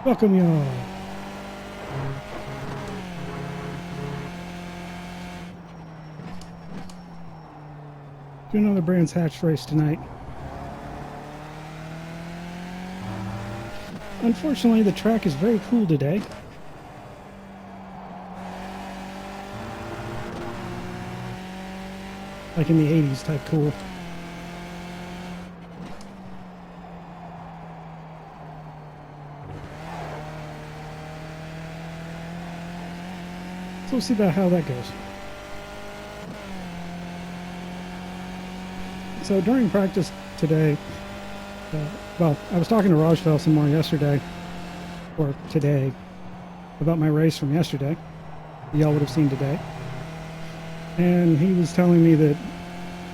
Welcome, y'all. To another Brands Hatch race tonight. Unfortunately, the track is very cool today. Like in the 80s type cool. So we'll see about how that goes. So during practice today, well, I was talking to Rajfel some more yesterday, or today, about my race from yesterday. Y'all would have seen today. And he was telling me that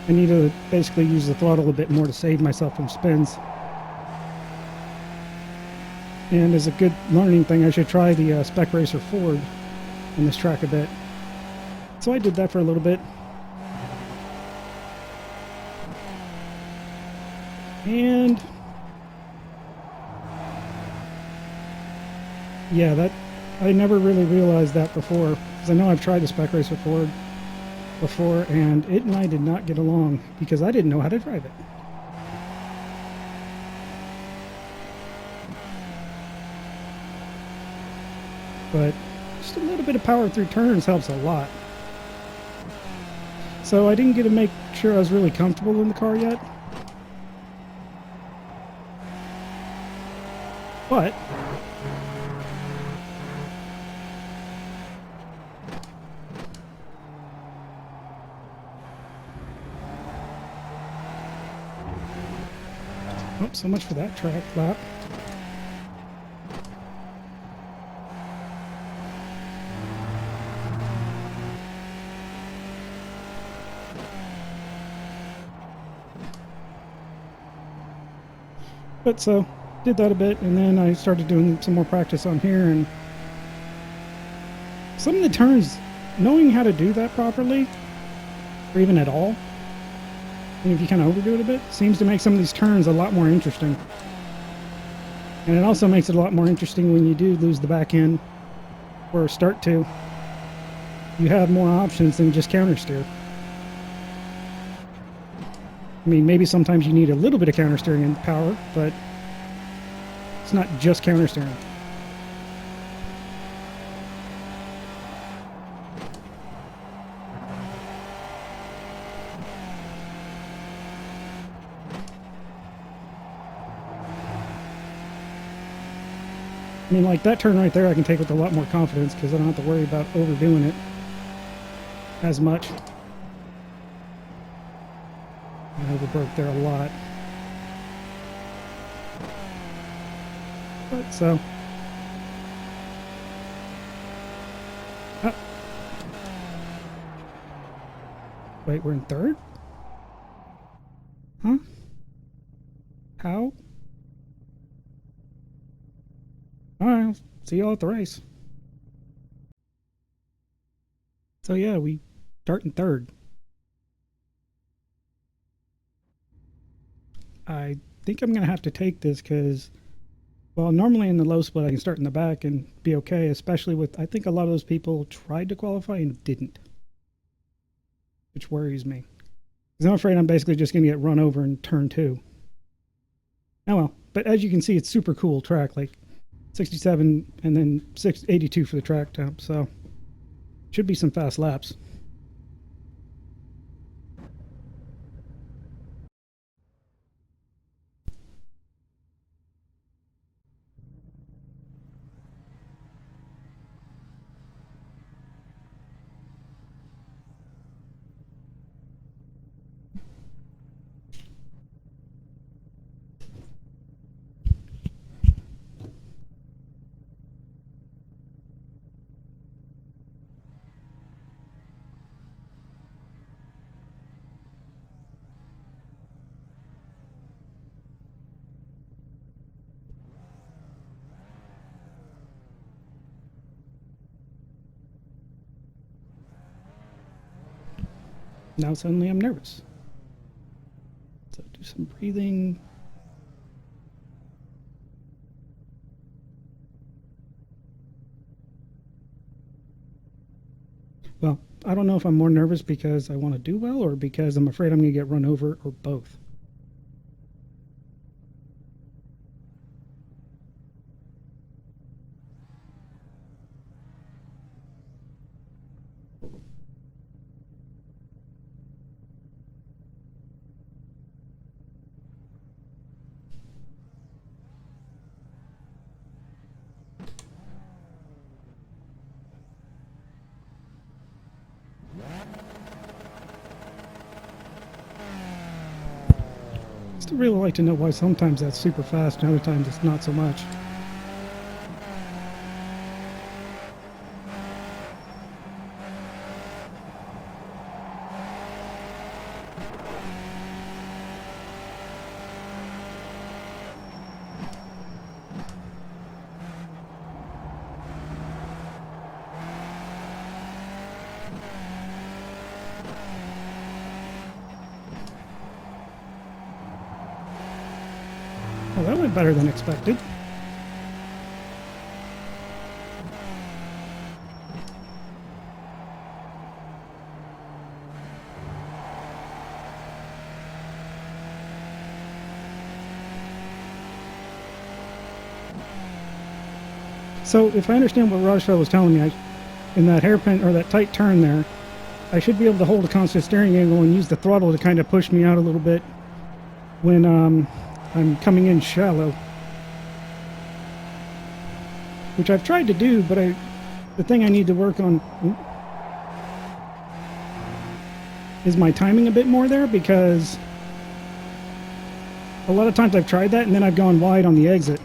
I need to basically use the throttle a bit more to save myself from spins. And as a good learning thing, I should try the Spec Racer Ford on this track a bit. So I did that for a little bit. And yeah, that I never really realized that before, because I know I've tried the Spec Racer Ford before, and it and I did not get along because I didn't know how to drive it. But just a little bit of power through turns helps a lot. So I didn't get to make sure I was really comfortable in the car yet. But oh, so much for that track lap. But so did that a bit, and then I started doing some more practice on here, and some of the turns, knowing how to do that properly, or even at all, and if you kind of overdo it a bit, seems to make some of these turns a lot more interesting. And it also makes it a lot more interesting when you do lose the back end, or start to. You have more options than just counter steer. I mean, maybe sometimes you need a little bit of counter steering and power, but it's not just counter steering. I mean, like that turn right there, I can take with a lot more confidence because I don't have to worry about overdoing it as much. I overbroke there a lot. But so. Oh. Wait, we're in third? Huh? How? Alright, I'll see y'all at the race. So yeah, we start in third. I think I'm going to have to take this because, well, normally in the low split I can start in the back and be okay, especially with, I think a lot of those people tried to qualify and didn't. Which worries me. Because I'm afraid I'm basically just going to get run over in turn 2. Oh well, but as you can see, it's super cool track, like 67 and then 682 for the track temp, so should be some fast laps. Now suddenly I'm nervous. do some breathing. Well, I don't know if I'm more nervous because I want to do well or because I'm afraid I'm going to get run over or both. Still really like to know why sometimes that's super fast and other times it's not so much. Well, that went better than expected. So, if I understand what Rajfeld was telling me, in that hairpin or that tight turn there, I should be able to hold a constant steering angle and use the throttle to kind of push me out a little bit when I'm coming in shallow, which I've tried to do, but the thing I need to work on is my timing a bit more there, because a lot of times I've tried that and then I've gone wide on the exit.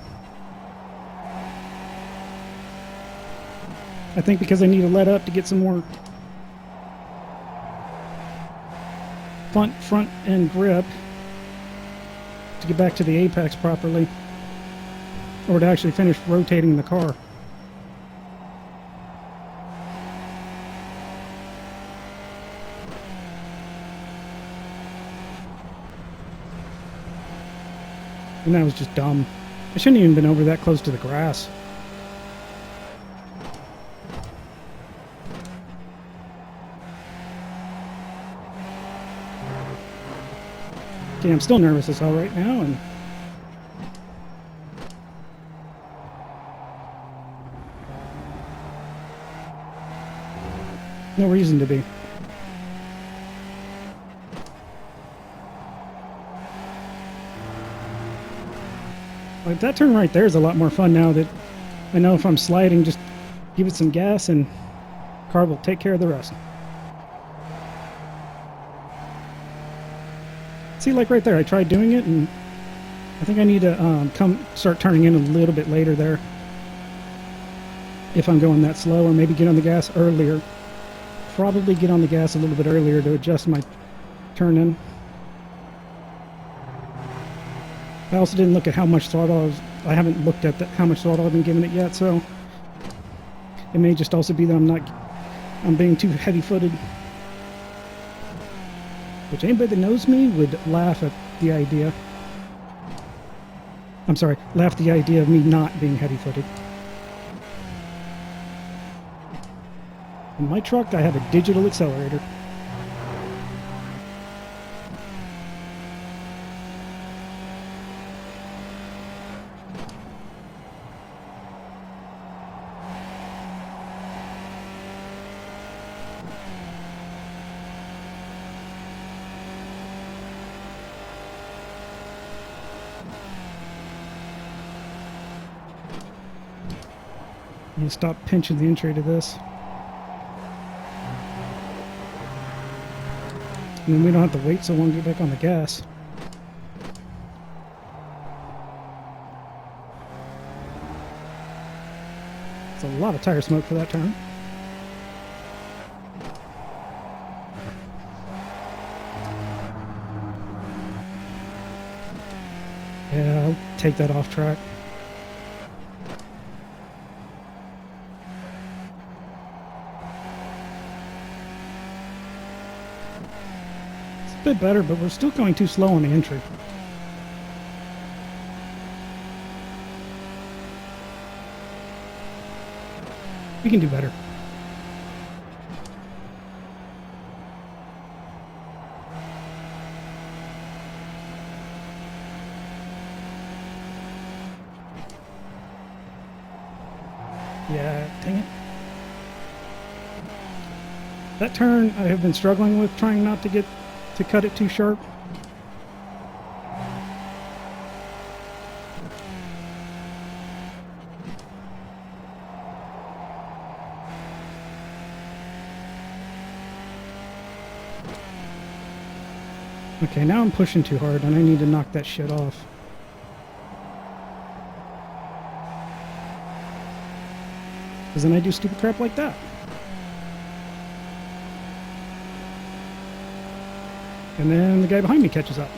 I think because I need to let up to get some more front end grip to get back to the apex properly, or to actually finish rotating the car. And that was just dumb. I shouldn't even been over that close to the grass. Okay, I'm still nervous as hell right now, and no reason to be. Like, that turn right there is a lot more fun now that I know if I'm sliding, just give it some gas and car will take care of the rest. See, like right there, I tried doing it, and I think I need to start turning in a little bit later there if I'm going that slow, or maybe get on the gas earlier. Probably get on the gas a little bit earlier to adjust my turn in. I also didn't look at how much throttle I haven't looked at how much throttle I've been giving it yet, so it may just also be that I'm being too heavy-footed. Which anybody that knows me would laugh at the idea. I'm sorry, laugh at the idea of me not being heavy-footed. In my truck, I have a digital accelerator. You stop pinching the entry to this. And then we don't have to wait so long to get back on the gas. It's a lot of tire smoke for that turn. Yeah, I'll take that off track. bit better, but we're still going too slow on the entry. We can do better. Yeah, dang it. That turn I have been struggling with, trying not to cut it too sharp. Okay, now I'm pushing too hard and I need to knock that shit off. Because then I do stupid crap like that. And then the guy behind me catches up.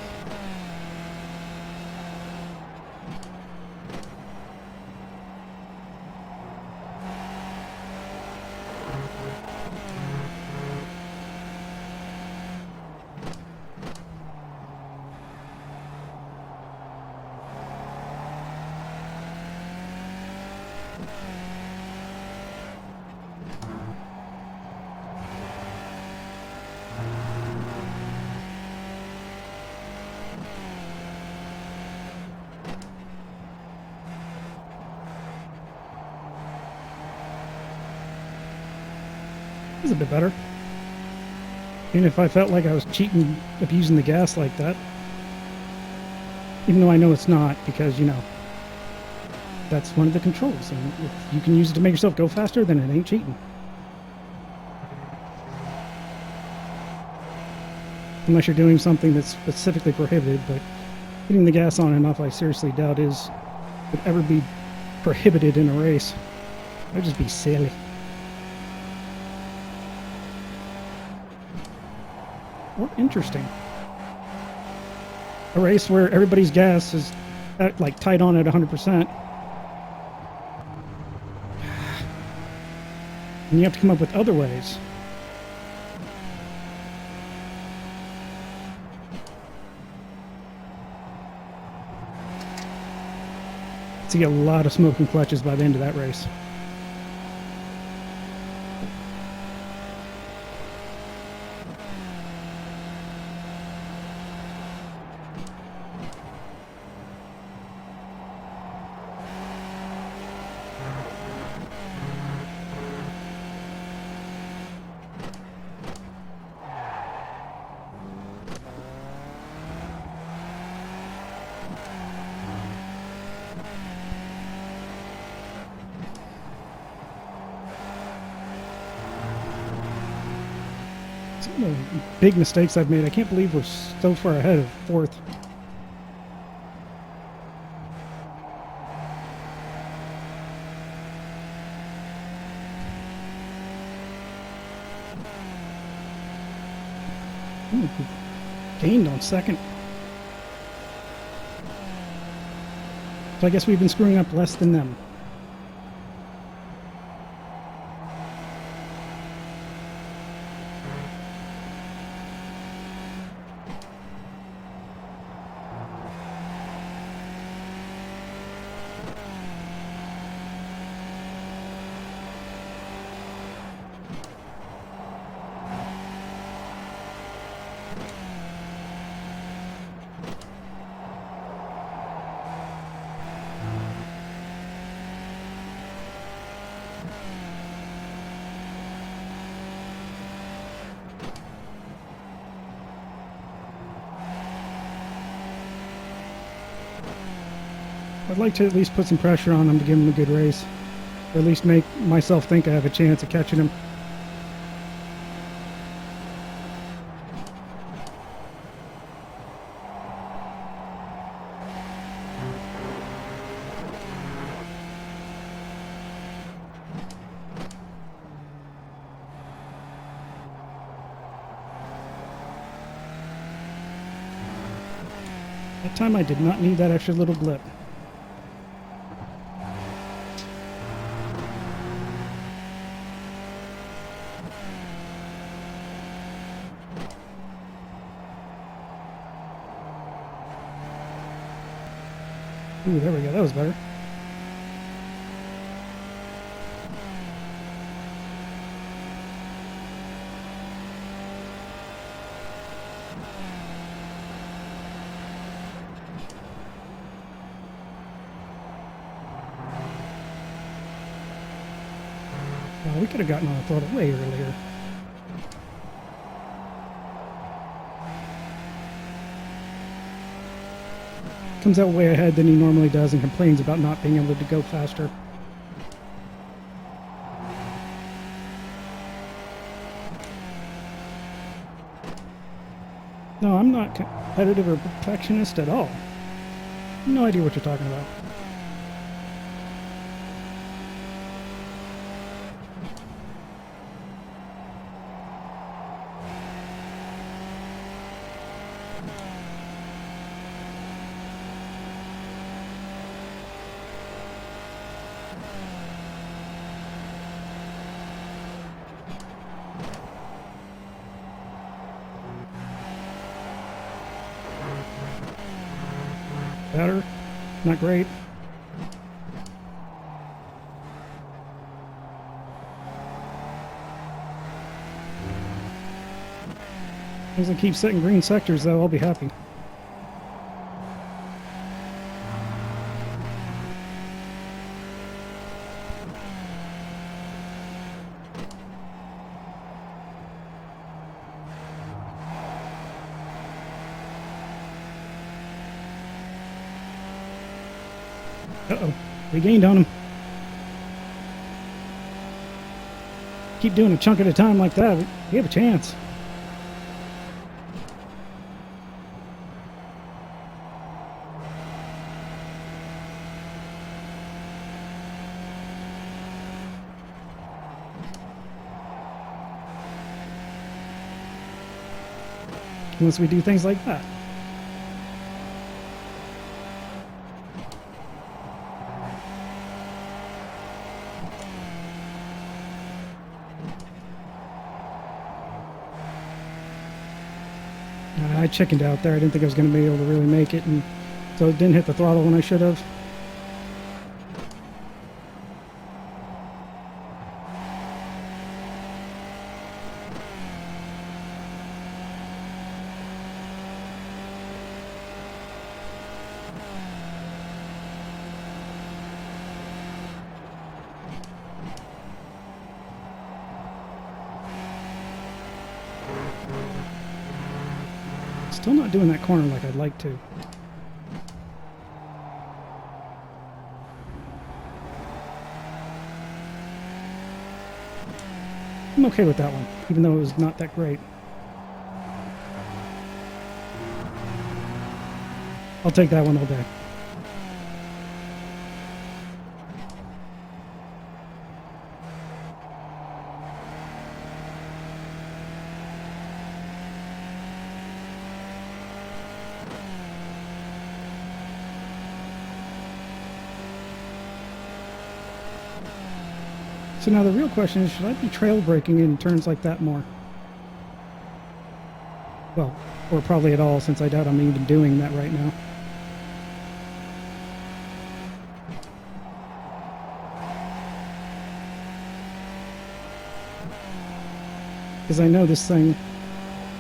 This is a bit better. Even if I felt like I was cheating, abusing the gas like that. Even though I know it's not, because, you know, that's one of the controls. And if you can use it to make yourself go faster, then it ain't cheating. Unless you're doing something that's specifically prohibited, but hitting the gas on enough, I seriously doubt would ever be prohibited in a race. That would just be silly. Or interesting. A race where everybody's gas is like tied on at 100%. And you have to come up with other ways. See a lot of smoking clutches by the end of that race. Some of the big mistakes I've made. I can't believe we're so far ahead of fourth. Ooh, gained on second. So I guess we've been screwing up less than them. I'd like to at least put some pressure on him to give him a good race. Or at least make myself think I have a chance of catching him. That time I did not need that extra little blip. Ooh, there we go. That was better. We could have gotten on the throttle way earlier. Comes out way ahead than he normally does and complains about not being able to go faster. No, I'm not competitive or perfectionist at all. No idea what you're talking about. Better. Not great. As I keep setting green sectors, though, I'll be happy. Uh-oh. We gained on him. Keep doing a chunk at a time like that, we have a chance. Unless we do things like that. I chickened out there. I didn't think I was going to be able to really make it, and so it didn't hit the throttle when I should have. Still not doing that corner like I'd like to. I'm okay with that one, even though it was not that great. I'll take that one all day. So now the real question is, should I be trail braking in turns like that more? Well, or probably at all, since I doubt I'm even doing that right now. Because I know this thing,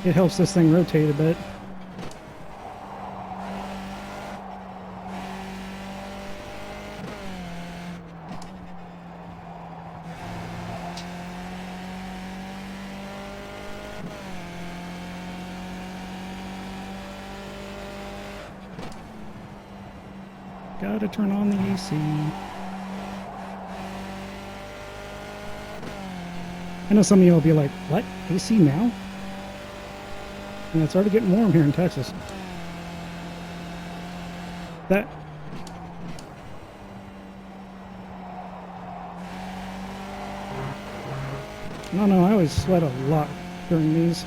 it helps this thing rotate a bit. Gotta turn on the AC. I know some of you will be like, what? AC now? And it's already getting warm here in Texas. That... No, I always sweat a lot during these.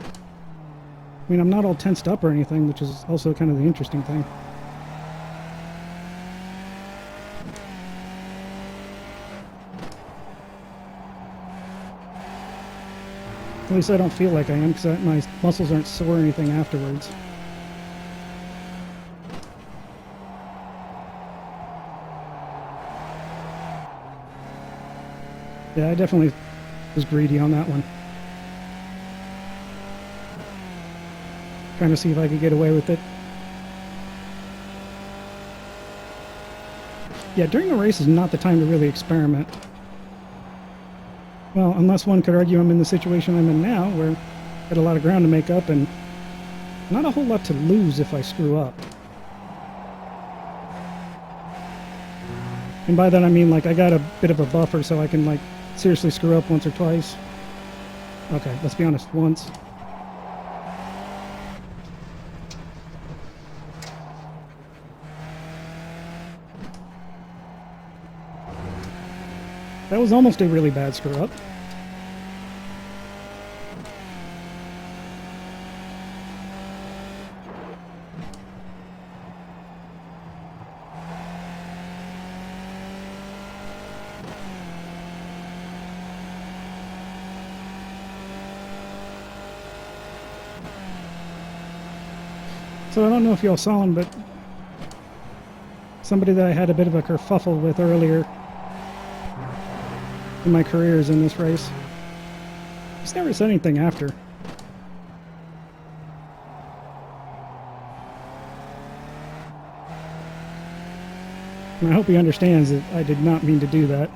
I mean, I'm not all tensed up or anything, which is also kind of the interesting thing. At least I don't feel like I am, because my muscles aren't sore or anything afterwards. Yeah, I definitely was greedy on that one. Trying to see if I could get away with it. Yeah, during the race is not the time to really experiment. Well, unless one could argue I'm in the situation I'm in now, where I've got a lot of ground to make up and not a whole lot to lose if I screw up. And by that I mean, like, I got a bit of a buffer so I can, like, seriously screw up once or twice. Okay, let's be honest, once. That was almost a really bad screw up. So I don't know if y'all saw him, but somebody that I had a bit of a kerfuffle with earlier in my careers in this race, he's never said anything after. And I hope he understands that I did not mean to do that.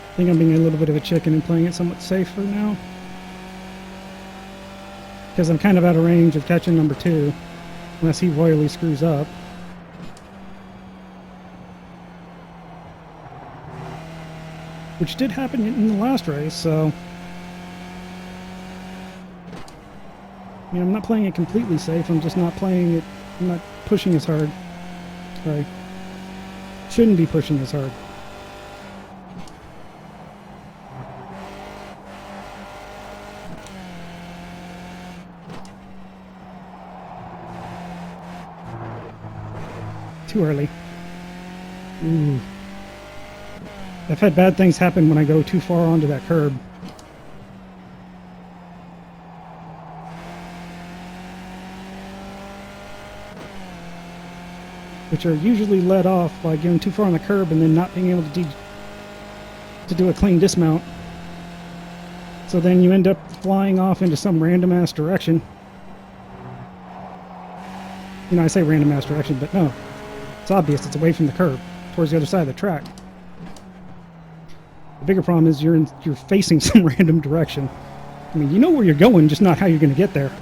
I think I'm being a little bit of a chicken and playing it somewhat safer now, because I'm kind of out of range of catching number 2, unless he royally screws up. Which did happen in the last race, so... I mean, I'm not playing it completely safe, I'm just not playing it... I'm not pushing as hard. Sorry. Shouldn't be pushing as hard. Too early. Ooh. I've had bad things happen when I go too far onto that curb. Which are usually led off by going too far on the curb and then not being able to do a clean dismount. So then you end up flying off into some random ass direction. You know, I say random ass direction, but no. It's obvious, it's away from the curb, towards the other side of the track. The bigger problem is you're facing some random direction. I mean, you know where you're going, just not how you're going to get there.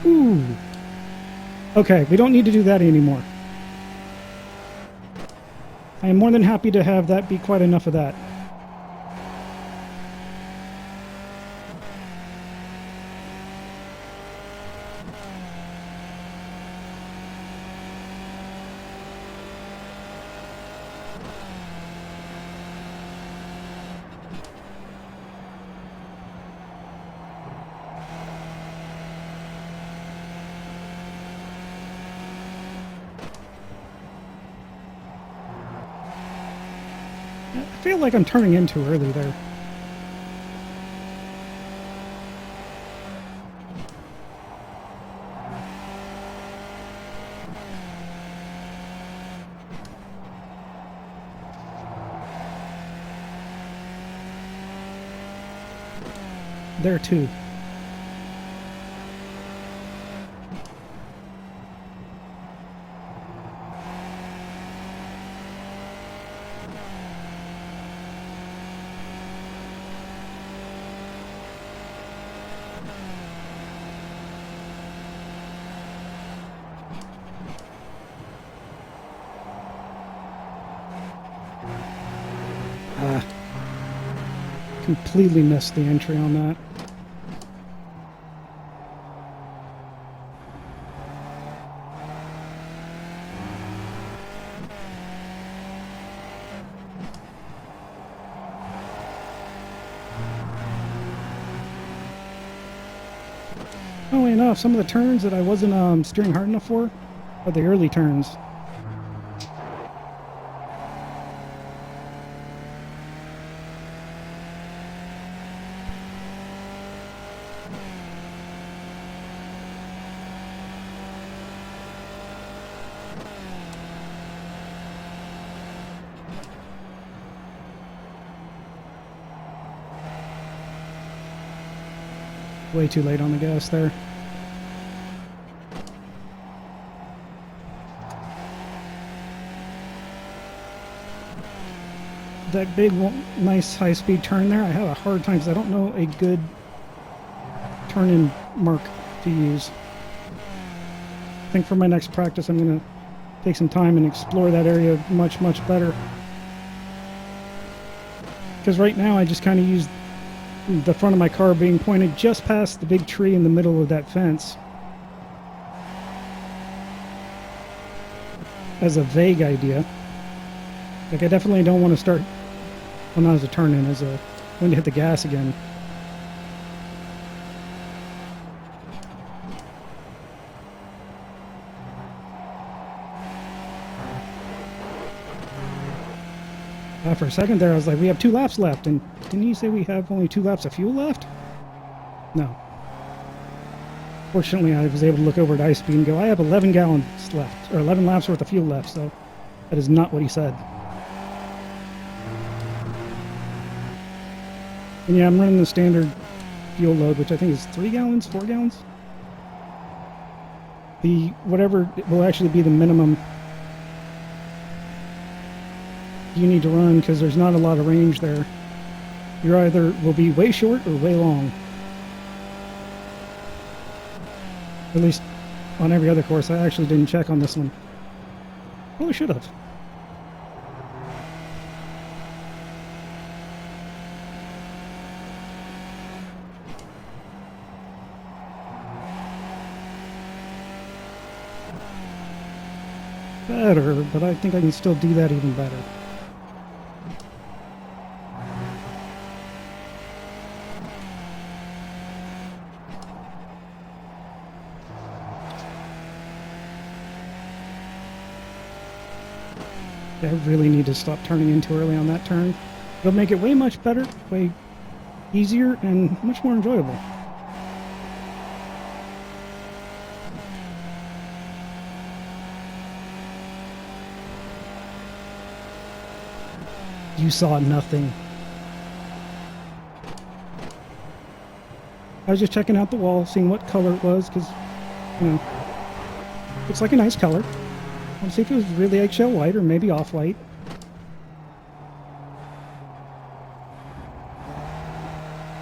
Ooh. Okay, we don't need to do that anymore. I am more than happy to have that be quite enough of that. I feel like I'm turning in too early there. There too. Completely missed the entry on that. Funnily enough, some of the turns that I wasn't steering hard enough for are the early turns. Way too late on the gas there. That big, nice high-speed turn there, I have a hard time because I don't know a good turn-in mark to use. I think for my next practice I'm going to take some time and explore that area much, much better. Because right now I just kind of use the front of my car being pointed just past the big tree in the middle of that fence as a vague idea. Like, I definitely don't want to start, well, not as a turn-in, as a when to hit the gas again. For a second there, I was like, we have 2 laps left, and didn't you say we have only 2 laps of fuel left? No. Fortunately, I was able to look over at iSpeed and go, I have 11 gallons left, or 11 laps worth of fuel left, so that is not what he said. And yeah, I'm running the standard fuel load, which I think is 3 gallons, 4 gallons? The whatever will actually be the minimum you need to run, because there's not a lot of range there. You're either will be way short or way long. At least on every other course. I actually didn't check on this one. Probably should have. Better, but I think I can still do that even better. I really need to stop turning in too early on that turn. It'll make it way much better, way easier, and much more enjoyable. You saw nothing. I was just checking out the wall, seeing what color it was, because, you know, looks like a nice color. Let's see if it was really eggshell white or maybe off-white.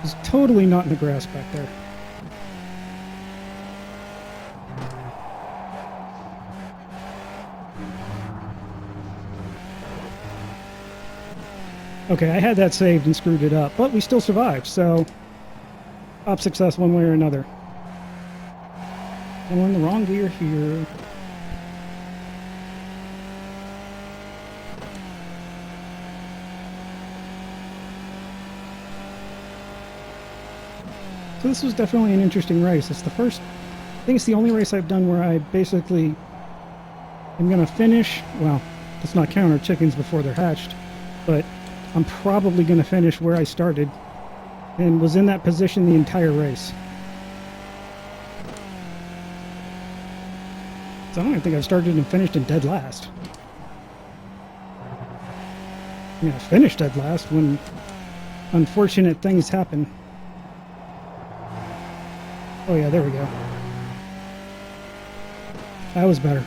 It's totally not in the grass back there. Okay, I had that saved and screwed it up, but we still survived, so op success one way or another. And we're in the wrong gear here. So this was definitely an interesting race. It's the first, I think it's the only race I've done where I basically am going to finish, well, let's not count our chickens before they're hatched, but I'm probably going to finish where I started and was in that position the entire race. So I don't even think I've started and finished in dead last. I mean, I finished dead last when unfortunate things happen. Oh yeah, there we go. That was better.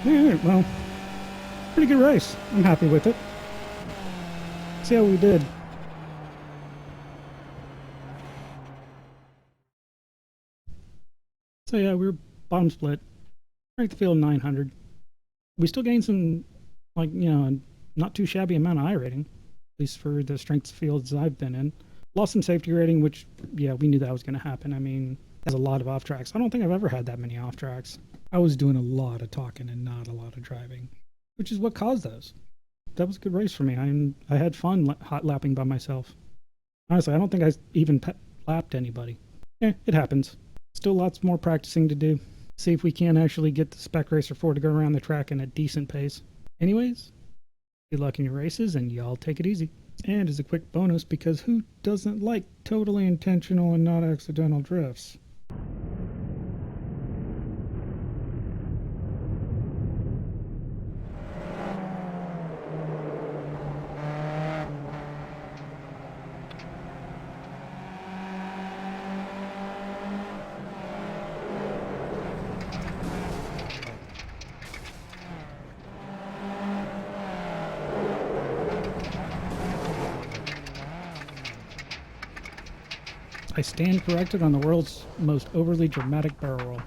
Yeah, well, pretty good race. I'm happy with it. See how we did. So yeah, we were bottom split. Right, the field 900. We still gained some, like, you know, not too shabby amount of I rating, at least for the strengths fields I've been in. Lost some safety rating, which, yeah, we knew that was going to happen. I mean, there's a lot of off tracks. I don't think I've ever had that many off tracks. I was doing a lot of talking and not a lot of driving, which is what caused those. That was a good race for me. I had fun hot lapping by myself. Honestly, I don't think I even lapped anybody. It happens. Still lots more practicing to do. See if we can actually get the Spec Racer 4 to go around the track in a decent pace. Anyways, good luck in your races, and y'all take it easy. And as a quick bonus, because who doesn't like totally intentional and not accidental drifts? I stand corrected on the world's most overly dramatic barrel roll.